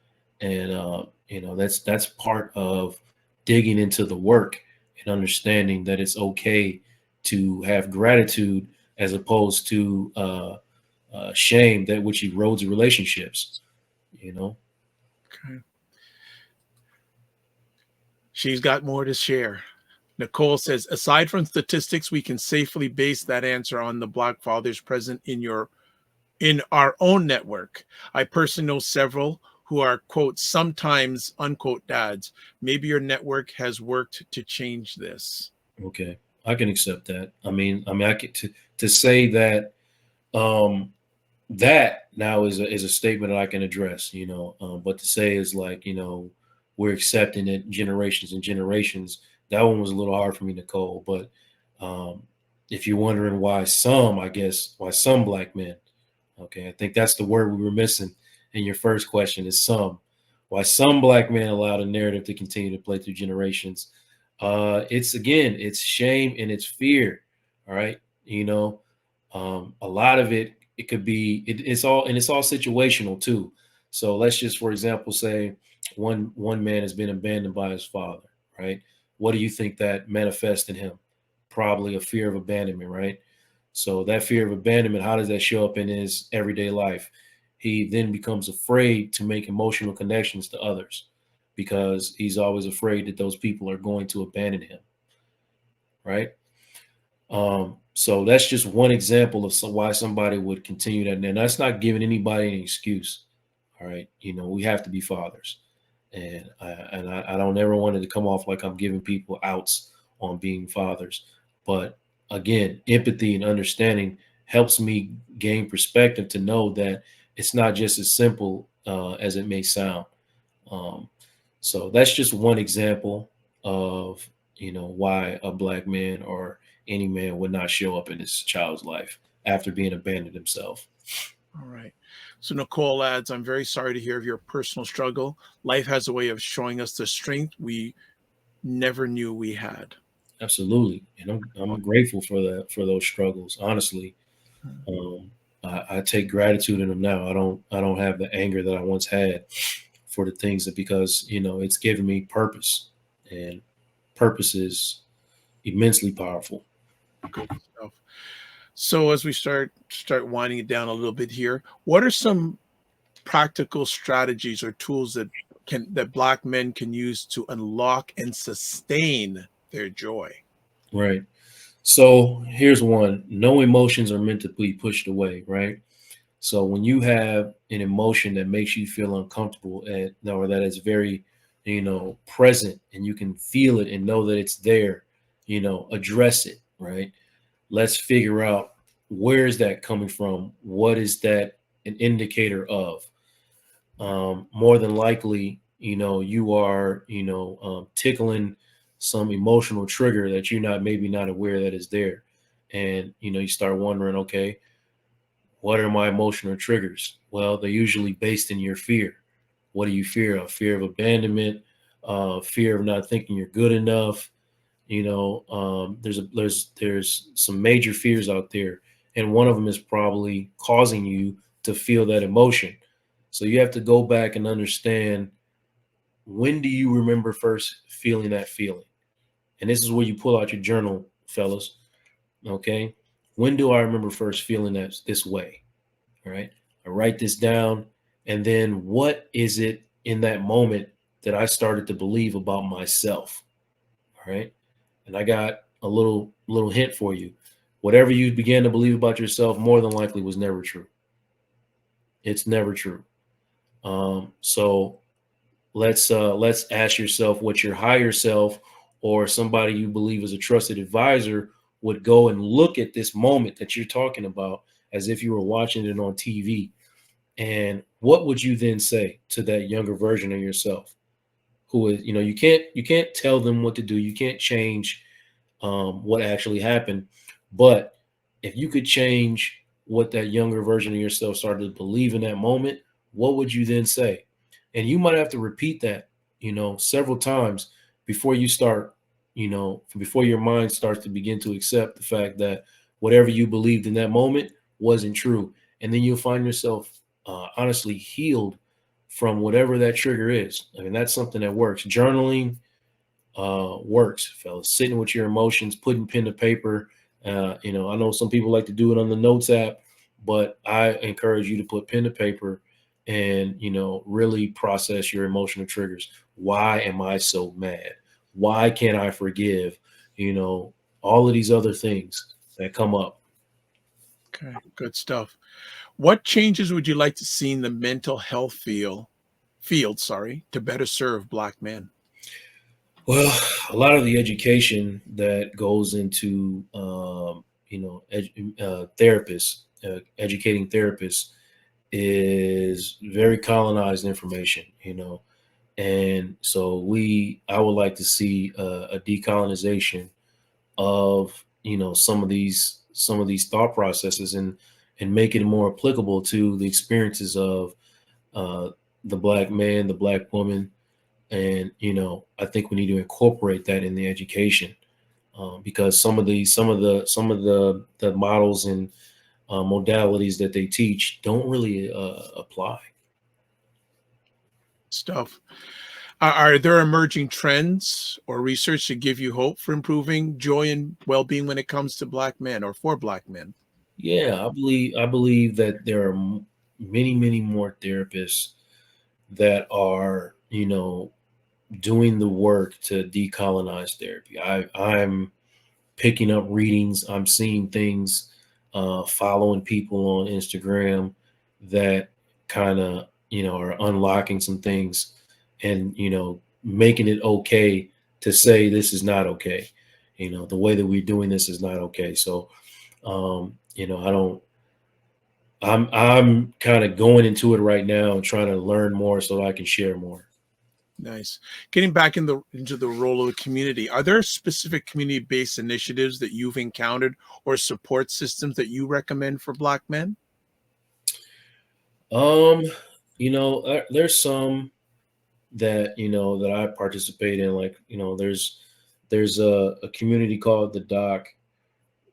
that's part of digging into the work and understanding that it's okay to have gratitude as opposed to shame, that which erodes relationships. Okay. She's got more to share. Nicole says, aside from statistics, we can safely base that answer on the Black fathers present in our own network. I personally know several who are, quote, sometimes, unquote, dads. Maybe your network has worked to change this. Okay, I can accept that. I can to say that that now is a statement that I can address. But to say is like, we're accepting it generations and generations. That one was a little hard for me, Nicole. But if you're wondering why some Black men, okay, I think that's the word we were missing in your first question, is some. Why some Black men allow the narrative to continue to play through generations. It's shame and it's fear. All right. A lot of it could be, it's all situational too. So let's just, for example, say one man has been abandoned by his father, right? What do you think that manifests in him? Probably a fear of abandonment, right? So that fear of abandonment, how does that show up in his everyday life? He then becomes afraid to make emotional connections to others because he's always afraid that those people are going to abandon him, right? So that's just one example of why somebody would continue that. And that's not giving anybody an excuse. All right. We have to be fathers. And I don't ever want it to come off like I'm giving people outs on being fathers. But again, empathy and understanding helps me gain perspective to know that it's not just as simple as it may sound. So that's just one example of, why a Black man or any man would not show up in his child's life after being abandoned himself. All right. So Nicole adds, I'm very sorry to hear of your personal struggle. Life has a way of showing us the strength we never knew we had. Absolutely. And I'm grateful for those struggles. Honestly, I take gratitude in them now. I don't have the anger that I once had for the things that, because, it's given me purpose, and purpose is immensely powerful. Good stuff. So as we start winding it down a little bit here, what are some practical strategies or tools that black men can use to unlock and sustain their joy? Right. So here's one. No emotions are meant to be pushed away, right? So when you have an emotion that makes you feel uncomfortable or that is very, present, and you can feel it and know that it's there, address it, right? Let's figure out, where is that coming from? What is that an indicator of? More than likely, you are, tickling some emotional trigger that you're maybe not aware that is there. And, you start wondering, okay, what are my emotional triggers? Well, they're usually based in your fear. What do you fear of? Fear of abandonment, fear of not thinking you're good enough. There's some major fears out there, and one of them is probably causing you to feel that emotion. So you have to go back and understand, when do you remember first feeling that feeling? And this is where you pull out your journal, fellas. Okay, when do I remember first feeling that this way? All right. I write this down. And then what is it in that moment that I started to believe about myself? All right. And I got a little hint for you. Whatever you began to believe about yourself, more than likely was never true. It's never true. So let's ask yourself what your higher self, or somebody you believe is a trusted advisor, would go and look at this moment that you're talking about as if you were watching it on TV. And what would you then say to that younger version of yourself, who is, you can't tell them what to do. You can't change what actually happened. But if you could change what that younger version of yourself started to believe in that moment, what would you then say? And you might have to repeat that, several times before you start, before your mind starts to begin to accept the fact that whatever you believed in that moment wasn't true. And then you'll find yourself honestly healed from whatever that trigger is. I mean, that's something that works. Journaling works, fellas. Sitting with your emotions, putting pen to paper. I know some people like to do it on the notes app, but I encourage you to put pen to paper and, really process your emotional triggers. Why am I so mad? Why can't I forgive? All of these other things that come up. Okay, good stuff. What changes would you like to see in the mental health field, to better serve black men? Well, a lot of the education that goes into, therapists, educating therapists, is very colonized information, and so I would like to see a decolonization of, some of these thought processes, and make it more applicable to the experiences of uh, the black man, the black woman. And I think we need to incorporate that in the education, because some of the models and modalities that they teach don't really apply. Stuff. Are there emerging trends or research to give you hope for improving joy and well-being when it comes to black men or for black men? Yeah, I believe that there are many, many more therapists that are, doing the work to decolonize therapy. I'm picking up readings. I'm seeing things, following people on Instagram that kind of, are unlocking some things, and, making it okay to say this is not okay. The way that we're doing this is not okay. So, I don't, I'm kind of going into it right now and trying to learn more so I can share more. Nice. Getting back into the role of the community, are there specific community-based initiatives that you've encountered or support systems that you recommend for black men? Um, there's some that that I participate in. Like, there's a community called the Doc,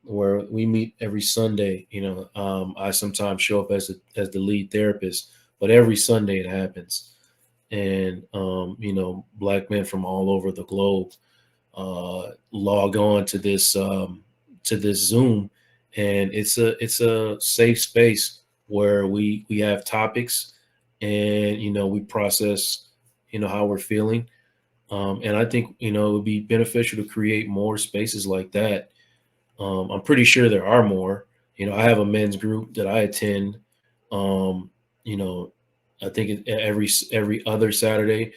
where we meet every Sunday. I sometimes show up as the lead therapist, but every Sunday it happens. And black men from all over the globe log on to this Zoom, and it's a safe space where we have topics, and we process how we're feeling. And I think it would be beneficial to create more spaces like that. I'm pretty sure there are more. I have a men's group that I attend. Um, you know, I think every other Saturday.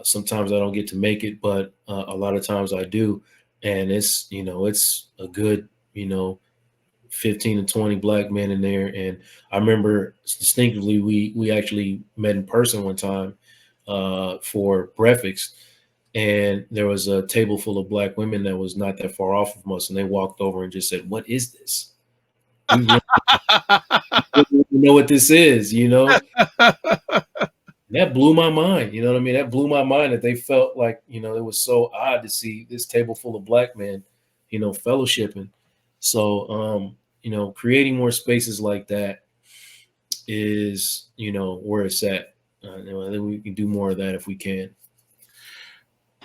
Sometimes I don't get to make it, but a lot of times I do, and it's a good 15 to 20 black men in there. And I remember distinctively we actually met in person one time for breakfast, and there was a table full of black women that was not that far off of us, and they walked over and just said, "What is this? We really don't know what this is," That blew my mind. You know what I mean? That blew my mind that they felt like, it was so odd to see this table full of black men, fellowshipping. So, creating more spaces like that is, where it's at. I think we can do more of that if we can.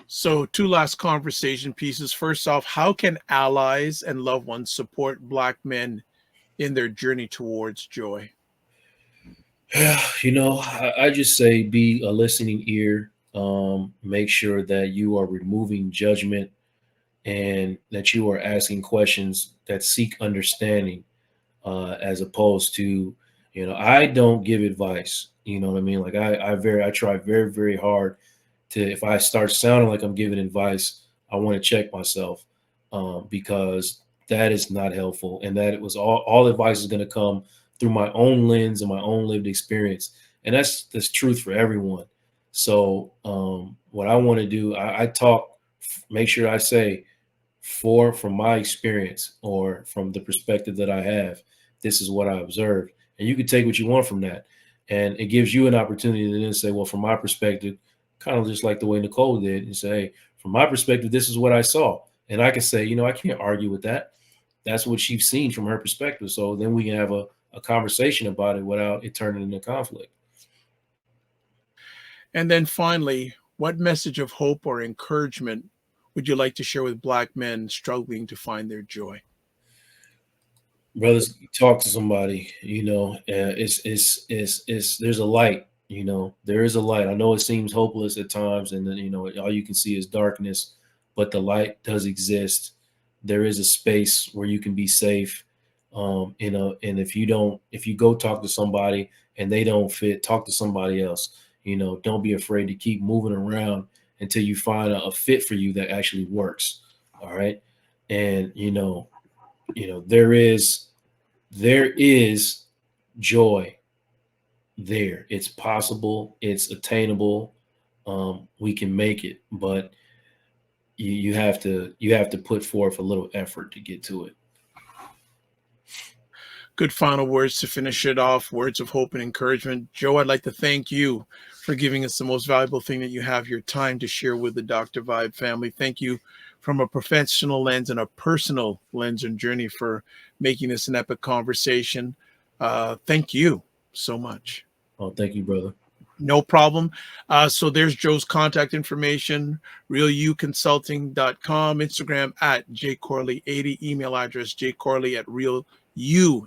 So, two last conversation pieces. First off, how can allies and loved ones support Black men in their journey towards joy? I just say be a listening ear. Make sure that you are removing judgment and that you are asking questions that seek understanding, as opposed to, I don't give advice. You know what I mean? Like I try very, very hard to, if I start sounding like I'm giving advice, I want to check myself, because that is not helpful. And that it was all advice is going to come through my own lens and my own lived experience. And that's truth for everyone. So what I want to do, I talk, make sure I say from my experience or from the perspective that I have, this is what I observed. And you can take what you want from that. And it gives you an opportunity to then say, well, from my perspective, kind of just like the way Nicole did, and say, hey, from my perspective, this is what I saw. And I can say, I can't argue with that. That's what she's seen from her perspective. So then we can have a conversation about it without it turning into conflict. And then finally, what message of hope or encouragement would you like to share with Black men struggling to find their joy? Brothers, talk to somebody. There's a light. There is a light. I know it seems hopeless at times, and then all you can see is darkness, but the light does exist. There is a space where you can be safe. And if you go talk to somebody and they don't fit, talk to somebody else. Don't be afraid to keep moving around until you find a fit for you that actually works. All right. And, there is joy there. It's possible. It's attainable. We can make it, but you have to put forth a little effort to get to it. Good final words to finish it off, words of hope and encouragement. Joe, I'd like to thank you for giving us the most valuable thing that you have, your time to share with the Dr. Vibe family. Thank you from a professional lens and a personal lens and journey for making this an epic conversation. Thank you so much. Oh, thank you, brother. No problem. So there's Joe's contact information, realuconsulting.com, Instagram at jcorley80, email address jcorley@realu,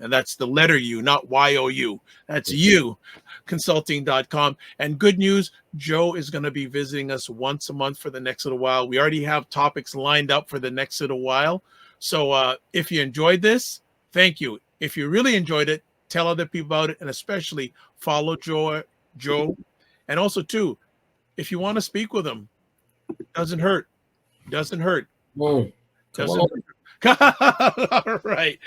and that's the letter U, not YOU. That's you, consulting.com. And good news, Joe is going to be visiting us once a month for the next little while. We already have topics lined up for the next little while. So if you enjoyed this, thank you. If you really enjoyed it, tell other people about it, and especially follow Joe. And also too, if you want to speak with him, doesn't hurt. Whoa, Doesn't hurt.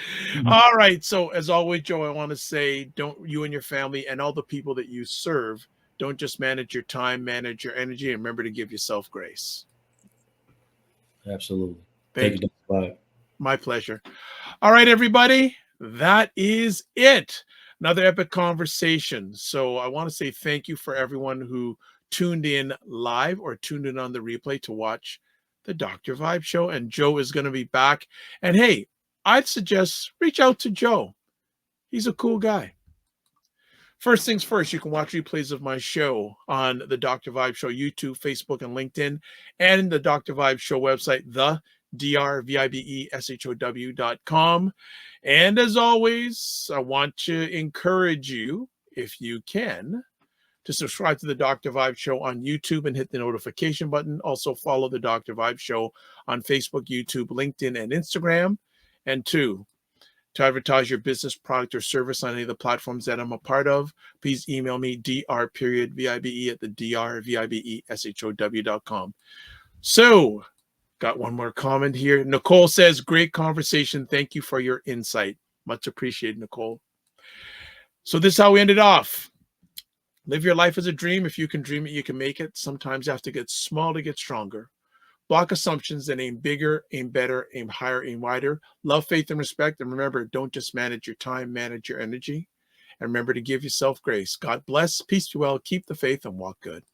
All right. So as always, Joe, I want to say, don't, you and your family and all the people that you serve, don't just manage your time, manage your energy, and remember to give yourself grace. Absolutely. Thank you. Bye. My pleasure. All right, everybody. That is it. Another epic conversation. So I want to say thank you for everyone who tuned in live or tuned in on the replay to watch the Dr. Vibe show. And Joe is going to be back. And hey, I'd suggest reach out to Joe. He's a cool guy. First things first, you can watch replays of my show on the Dr. Vibe Show, YouTube, Facebook, and LinkedIn, and the Dr. Vibe Show website, drvibeshow.com. And as always, I want to encourage you, if you can, to subscribe to the Dr. Vibe Show on YouTube and hit the notification button. Also follow the Dr. Vibe Show on Facebook, YouTube, LinkedIn, and Instagram. And 2, to advertise your business, product, or service on any of the platforms that I'm a part of, please email me dr.vibe@drvibeshow.com. So, got one more comment here. Nicole says, great conversation. Thank you for your insight. Much appreciated, Nicole. So this is how we ended off. Live your life as a dream. If you can dream it, you can make it. Sometimes you have to get small to get stronger. Block assumptions and aim bigger, aim better, aim higher, aim wider. Love, faith, and respect. And remember, don't just manage your time, manage your energy. And remember to give yourself grace. God bless. Peace be well. Keep the faith and walk good.